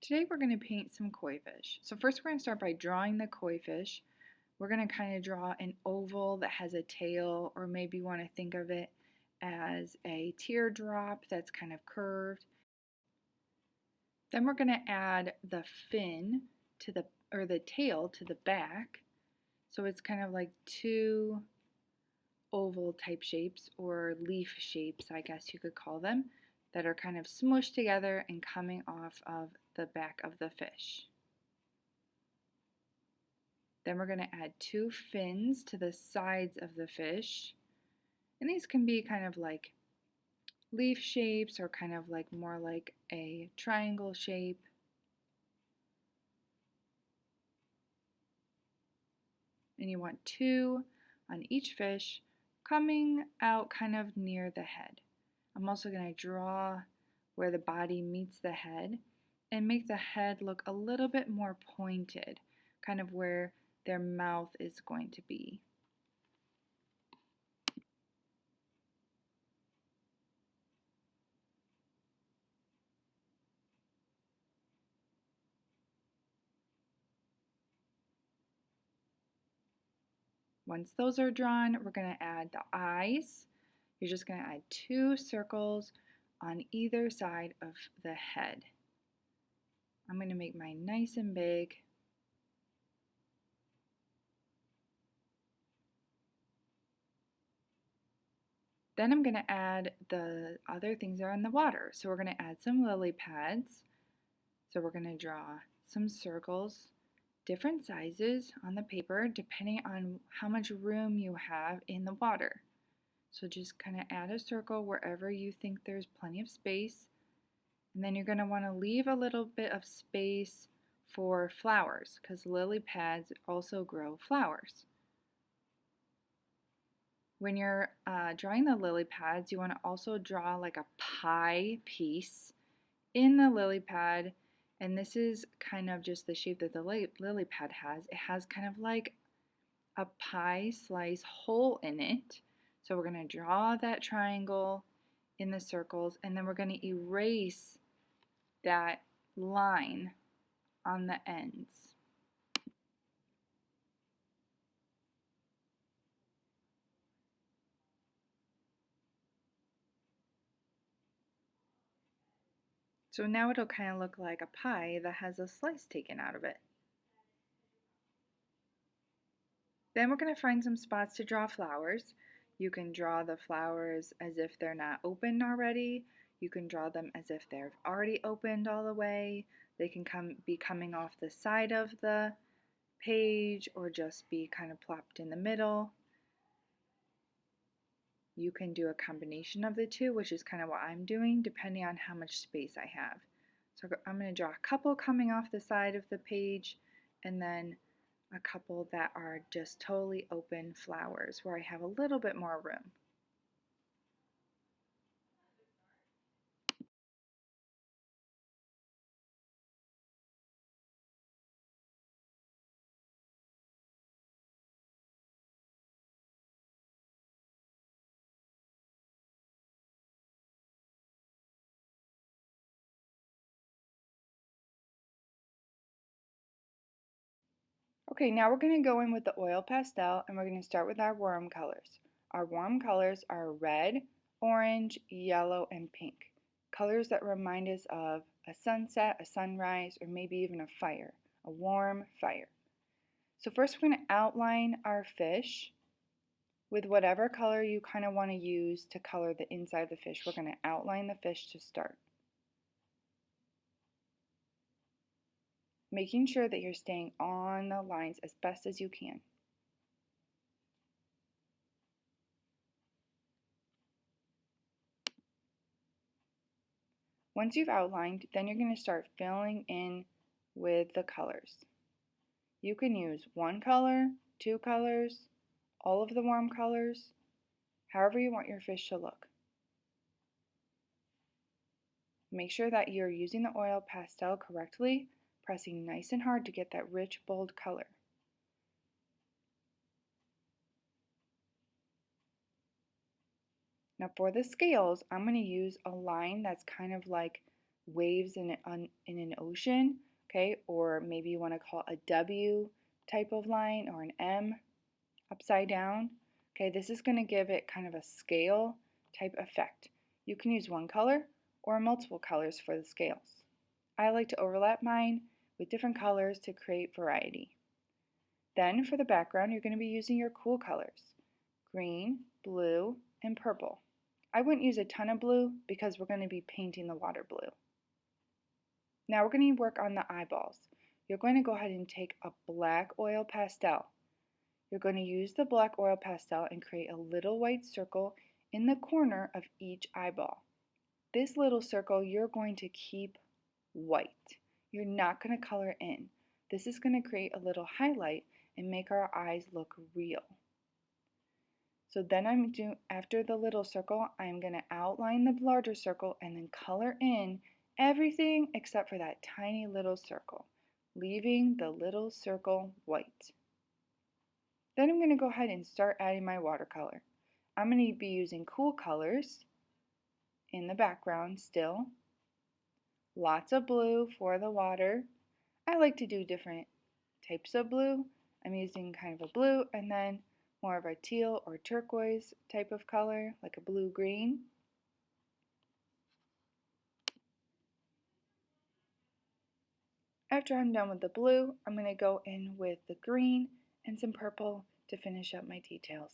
Today we're going to paint some koi fish. So first we're going to start by drawing the koi fish. We're going to kind of draw an oval that has a tail, or maybe you want to think of it as a teardrop that's kind of curved. Then we're going to add the fin to the tail to the back. So it's kind of like two oval type shapes, or leaf shapes, I guess you could call them, that are kind of smushed together and coming off of the back of the fish. Then we're going to add two fins to the sides of the fish. And these can be kind of like leaf shapes, or kind of like more like a triangle shape. And you want two on each fish coming out kind of near the head. I'm also going to draw where the body meets the head and make the head look a little bit more pointed, kind of where their mouth is going to be. Once those are drawn, we're going to add the eyes. You're just going to add two circles on either side of the head. I'm going to make mine nice and big. Then I'm going to add the other things that are in the water. So we're going to add some lily pads. So we're going to draw some circles, different sizes on the paper depending on how much room you have in the water. So just kind of add a circle wherever you think there's plenty of space. And then you're going to want to leave a little bit of space for flowers, because lily pads also grow flowers. When you're drawing the lily pads, you want to also draw like a pie piece in the lily pad. And this is kind of just the shape that the lily pad has. It has kind of like a pie slice hole in it. So we're going to draw that triangle in the circles, and then we're going to erase that line on the ends. So now it'll kind of look like a pie that has a slice taken out of it. Then we're going to find some spots to draw flowers. You can draw the flowers as if they're not opened already. You can draw them as if they're already opened all the way. They can be coming off the side of the page, or just be kind of plopped in the middle. You can do a combination of the two, which is kind of what I'm doing, depending on how much space I have. So I'm going to draw a couple coming off the side of the page, and then a couple that are just totally open flowers where I have a little bit more room. Okay, now we're going to go in with the oil pastel, and we're going to start with our warm colors. Our warm colors are red, orange, yellow, and pink. Colors that remind us of a sunset, a sunrise, or maybe even a fire, a warm fire. So first we're going to outline our fish with whatever color you kind of want to use to color the inside of the fish. We're going to outline the fish to start. Making sure that you're staying on the lines as best as you can. Once you've outlined, then you're going to start filling in with the colors. You can use one color, two colors, all of the warm colors, however you want your fish to look. Make sure that you're using the oil pastel correctly, pressing nice and hard to get that rich, bold color. Now for the scales, I'm going to use a line that's kind of like waves in an ocean, okay, or maybe you want to call it a W type of line or an M upside down. Okay, this is going to give it kind of a scale type effect. You can use one color or multiple colors for the scales. I like to overlap mine with different colors to create variety. Then for the background, you're going to be using your cool colors, green, blue, and purple. I wouldn't use a ton of blue because we're going to be painting the water blue. Now we're going to work on the eyeballs. You're going to go ahead and take a black oil pastel. You're going to use the black oil pastel and create a little white circle in the corner of each eyeball. This little circle you're going to keep white. You're not going to color in. This is going to create a little highlight and make our eyes look real. So then after the little circle, I'm going to outline the larger circle and then color in everything except for that tiny little circle, leaving the little circle white. Then I'm going to go ahead and start adding my watercolor. I'm going to be using cool colors in the background still. Lots of blue for the water. I like to do different types of blue. I'm using kind of a blue and then more of a teal or turquoise type of color, like a blue-green. After I'm done with the blue, I'm going to go in with the green and some purple to finish up my details.